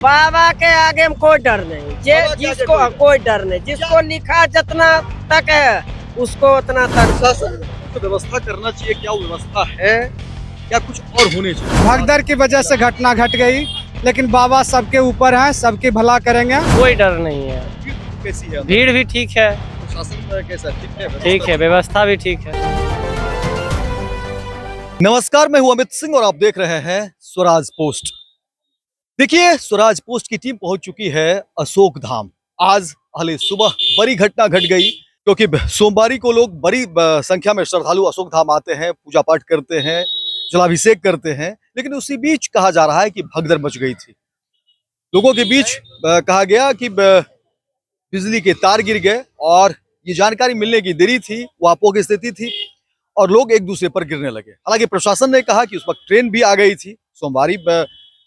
बाबा के आगे में कोई डर नहीं, जिसको कोई डर नहीं, जिसको लिखा जितना तक है उसको उतना तक। शासन को व्यवस्था करना चाहिए, क्या वो व्यवस्था है, क्या कुछ और होने चाहिए? भगदड़ की वजह से घटना घट गई, लेकिन बाबा सबके ऊपर हैं, सबकी भला करेंगे। कोई डर नहीं है। भीड़ कैसी है? भीड़ भी ठीक है, शासन कैसा? ठीक है, ठीक है, व्यवस्था भी ठीक है। नमस्कार, मैं हूं अमित सिंह और आप देख रहे हैं स्वराज पोस्ट। देखिए, स्वराज पोस्ट की टीम पहुंच चुकी है अशोक धाम। आज हाले सुबह बड़ी घटना घट गई, क्योंकि सोमवारी को लोग बड़ी संख्या में श्रद्धालु अशोक धाम आते हैं, पूजा पाठ करते हैं, जलाभिषेक करते हैं। लेकिन उसी बीच कहा जा रहा है कि भगदड़ मच गई थी। लोगों के बीच कहा गया कि बिजली के तार गिर गए और ये जानकारी मिलने की देरी थी, वो आपों की स्थिति थी और लोग एक दूसरे पर गिरने लगे। हालांकि प्रशासन ने कहा कि उस वक्त ट्रेन भी आ गई थी, सोमवारी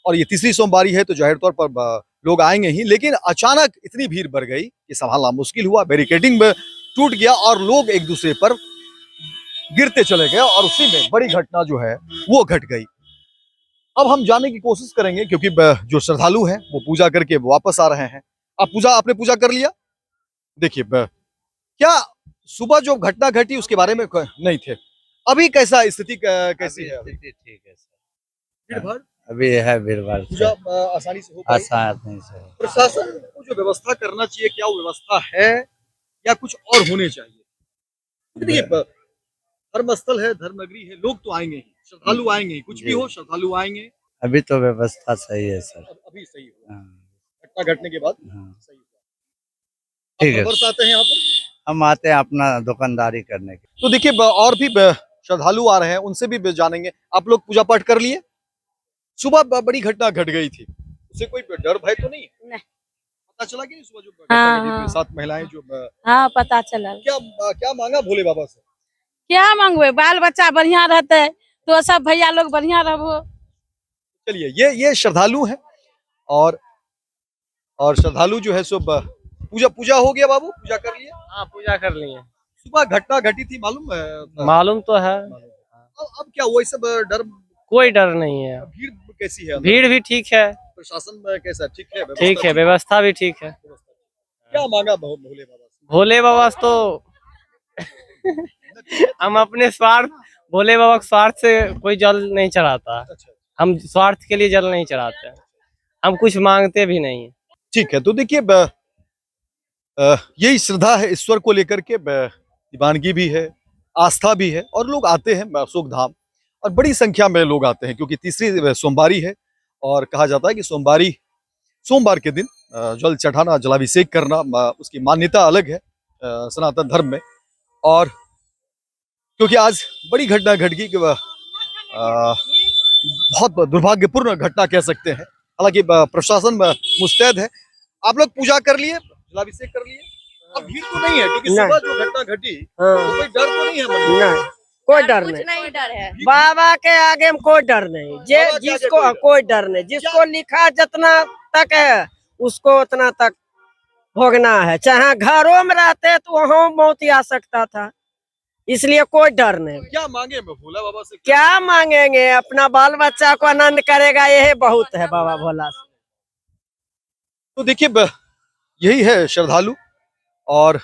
और ये तीसरी सोमवारी है तो जाहिर तौर पर लोग आएंगे ही। लेकिन अचानक इतनी भीड़ बढ़ गई कि संभालना मुश्किल हुआ, बैरिकेडिंग टूट गया और लोग एक दूसरे पर गिरते चले गए और उसी में बड़ी घटना जो है वो घट गई। अब हम जानने की कोशिश करेंगे, क्योंकि जो श्रद्धालु हैं वो पूजा करके वापस आ रहे हैं। आपने पूजा कर लिया? देखिए, क्या सुबह जो घटना घटी उसके बारे में नहीं थे, अभी कैसा स्थिति कैसी है? स्थिति ठीक है सर। भीड़ भाड़ अभी है भीड़ भाड़ पूजा आसानी से हो पाई? आसान से। प्रशासन को जो व्यवस्था करना चाहिए, क्या वो व्यवस्था है, या कुछ और होने चाहिए? देखिए, धर्मस्थल है, धर्मनगरी है, लोग तो आएंगे ही, श्रद्धालु आएंगे ही, कुछ भी हो श्रद्धालु आएंगे। अभी तो व्यवस्था सही है सर। अभी सही हुआ, हाँ, घटना घटने के बाद हाँ। सही हुआ। ठीक है। आप वर्ष आते हैं यहाँ पर? हम आते हैं अपना दुकानदारी करने के। तो देखिए, और भी श्रद्धालु आ रहे हैं, उनसे भी जानेंगे। आप लोग पूजा पाठ कर लिए? सुबह बड़ी घटना घट गई थी, उससे कोई डर भय तो नहीं? नहीं। पता चला कि सुबह जो घटना हाँ, घटी थी, हाँ। 7 महिलाएं जो हाँ, पता चलल। क्या मांगा भोले बाबा से? क्या मांगवे, बाल बच्चा बढ़िया रहते तो सब भैया लोग बढ़िया रहो। चलिए, ये श्रद्धालु हैं और श्रद्धालु जो है सो पूजा हो गया। बाबू, पूजा कर लिए? हाँ, पूजा कर लिए। सुबह घटना घटी थी, मालूम है? मालूम तो है। अब क्या वही सब डर? कोई डर नहीं है। भीड़ कैसी है? भीड़ भी ठीक है, प्रशासन कैसा? ठीक है, ठीक है, व्यवस्था भी ठीक है। क्या मांगा भोले बाबा से? भोले बाबा तो हम अपने स्वार्थ, भोले बाबा के स्वार्थ से कोई जल नहीं चढ़ाता। अच्छा, हम स्वार्थ के लिए जल नहीं चढ़ाते, हम कुछ मांगते भी नहीं। ठीक है। तो देखिए, यही श्रद्धा है ईश्वर को लेकर के, दीवानगी भी है, आस्था भी है और लोग आते हैं अशोक धाम और बड़ी संख्या में लोग आते हैं, क्योंकि तीसरी सोमवारी है और कहा जाता है कि सोमवार के दिन जल चढ़ाना, जलाभिषेक करना, उसकी मान्यता अलग है सनातन धर्म में। और क्योंकि आज बड़ी घटना घट गई, बहुत दुर्भाग्यपूर्ण घटना कह सकते हैं। हालांकि प्रशासन मुस्तैद है। आप लोग पूजा कर लिए, जलाभिषेक कर लिए? अब भीड़ तो नहीं है, क्योंकि सुबह जो घटना घटी तो कोई डर तो नहीं है मन में? नहीं, कोई डर नहीं। नहीं डर है। बाबा के आगे में कोई डर नहीं, बाबा के आगे जिसको कोई डर नहीं, जिसको लिखा जितना तक है उसको उतना तक भोगना है। चाहे घरों में रहते तो वहाँ मौत ही आ सकता था, इसलिए कोई डर नहीं। क्या मांगे भोला बाबा से? क्या मांगेंगे, अपना बाल बच्चा को आनंद करेगा, यही बहुत है बाबा भोला से। तो देखिए, यही है श्रद्धालु और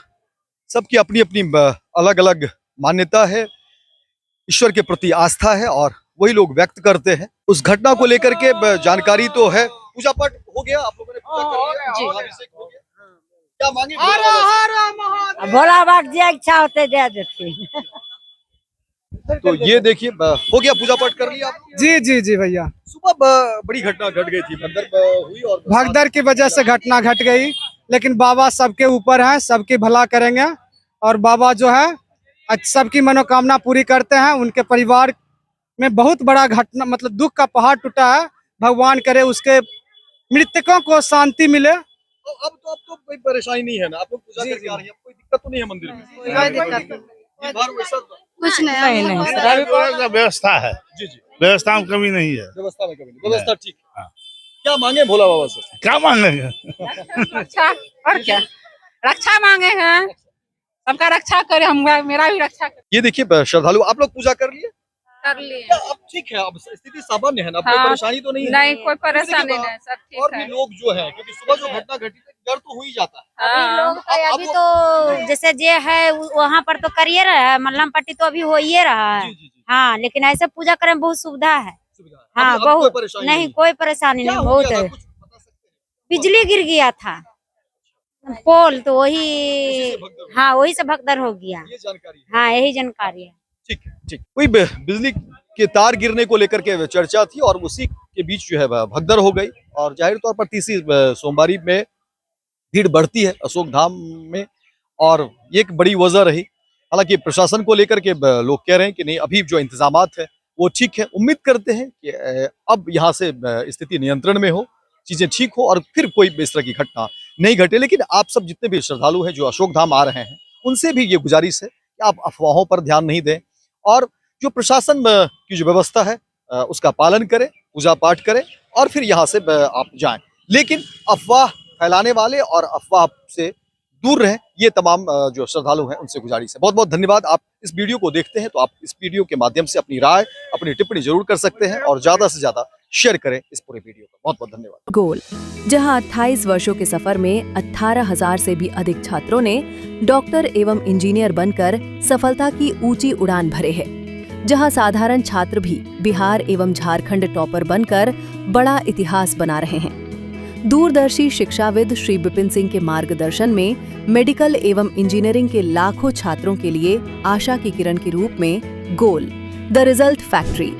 सबकी अपनी अपनी अलग अलग मान्यता है, ईश्वर के प्रति आस्था है और वही लोग व्यक्त करते हैं। उस घटना को लेकर के जानकारी तो है। पूजा पाठ हो गया, आप लोगों ने पूजा कर लिया? जलाभिषेक हो गया। क्या मांगे भोला बाबा से? भोला बाबा की इच्छा होते दे देती। तो ये देखिए, हो गया, पूजा पाठ कर लिया आप? जी जी जी भैया। सुबह बड़ी घटना घट गई थी, भगदड़ हुई और भगदड़ की वजह से घटना घट गई, लेकिन बाबा सबके ऊपर हैं, सबकी भला करेंगे। और बाबा जो है सबकी मनोकामना पूरी करते हैं। उनके परिवार में बहुत बड़ा घटना, मतलब दुख का पहाड़ टूटा है। भगवान करे उसके मृतकों को शांति मिले। अब तो कोई परेशानी नहीं है ना? आप लोग पूजा करके आ रही हैं, कोई दिक्कत तो नहीं है मंदिर में? कोई दिक्कत इस बार वैसा कुछ नहीं। व्यवस्था है, जी जी, व्यवस्था में कमी नहीं है। व्यवस्था में कभी नहीं, व्यवस्था ठीक है। क्या मांगे भोला बाबा से? क्या मांगेंगे? रक्षा, और क्या रक्षा मांगे हैं, सबका रक्षा करे, हम मेरा भी रक्षा करे। ये देखिए, श्रद्धालु आप लोग पूजा कर लिए? कर लिए। क्या अब ठीक है, अब स्थिति सामान्य है ना, अब कोई हाँ, परेशानी तो नहीं है? नहीं कोई परेशानी देखिए, नहीं, सब और ठीक भी है। लोग जो है, क्योंकि सुबह जो घटना घटी डर तो हो ही जाता है। हाँ, लोग अब अभी तो जैसे जे है वहाँ पर तो करिए रहा है, मल्लम पट्टी तो अभी हो ही रहा है। जी जी जी, हाँ, लेकिन ऐसे पूजा करने में बहुत सुविधा है। सुविधा है। हाँ, अब कोई बहुत परेशानी नहीं, कोई परेशानी क्या नहीं, हो बहुत गया था, है। कुछ बता सकते हैं? बिजली गिर गया था, पोल तो उसी वही, से भगदड़ हुई। हाँ वही से भगदड़ हो गया। ये जानकारी है। हाँ, यही जानकारी है। ठीक है, ठीक। कोई बिजली के तार गिरने को लेकर के चर्चा थी और उसी के बीच जो है भगदड़ हो गई और जाहिर तौर पर तीसरी सोमवारी में भीड़ बढ़ती है अशोक धाम में और ये एक बड़ी वजह रही। हालांकि प्रशासन को लेकर के लोग कह रहे हैं कि नहीं, अभी जो इंतजामात है वो ठीक है। उम्मीद करते हैं कि अब यहाँ से स्थिति नियंत्रण में हो, चीजें ठीक हो और फिर कोई इस तरह की घटना नहीं घटे। लेकिन आप सब जितने भी श्रद्धालु हैं जो अशोक धाम आ रहे हैं, उनसे भी ये गुजारिश है कि आप अफवाहों पर ध्यान नहीं दें और जो प्रशासन की जो व्यवस्था है उसका पालन करें, पूजा पाठ करें और फिर यहाँ से आप जाएं। लेकिन अफवाह फैलाने वाले और अफवाह से दूर रहें, ये तमाम जो श्रद्धालु हैं उनसे गुजारिश है। बहुत बहुत धन्यवाद। आप इस वीडियो को देखते हैं तो आप इस वीडियो के माध्यम से अपनी राय, अपनी टिप्पणी जरूर कर सकते हैं और ज्यादा से ज्यादा शेयर करें इस पूरे वीडियो को। बहुत बहुत धन्यवाद। गोल, जहां 28 वर्षों के सफर में 18,000 से भी अधिक छात्रों ने डॉक्टर एवं इंजीनियर बनकर सफलता की ऊंची उड़ान भरे है, जहां साधारण छात्र भी बिहार एवं झारखंड टॉपर बनकर बड़ा इतिहास बना रहे हैं। दूरदर्शी शिक्षाविद श्री विपिन सिंह के मार्गदर्शन में मेडिकल एवं इंजीनियरिंग के लाखों छात्रों के लिए आशा की किरण के रूप में गोल, द रिजल्ट फैक्ट्री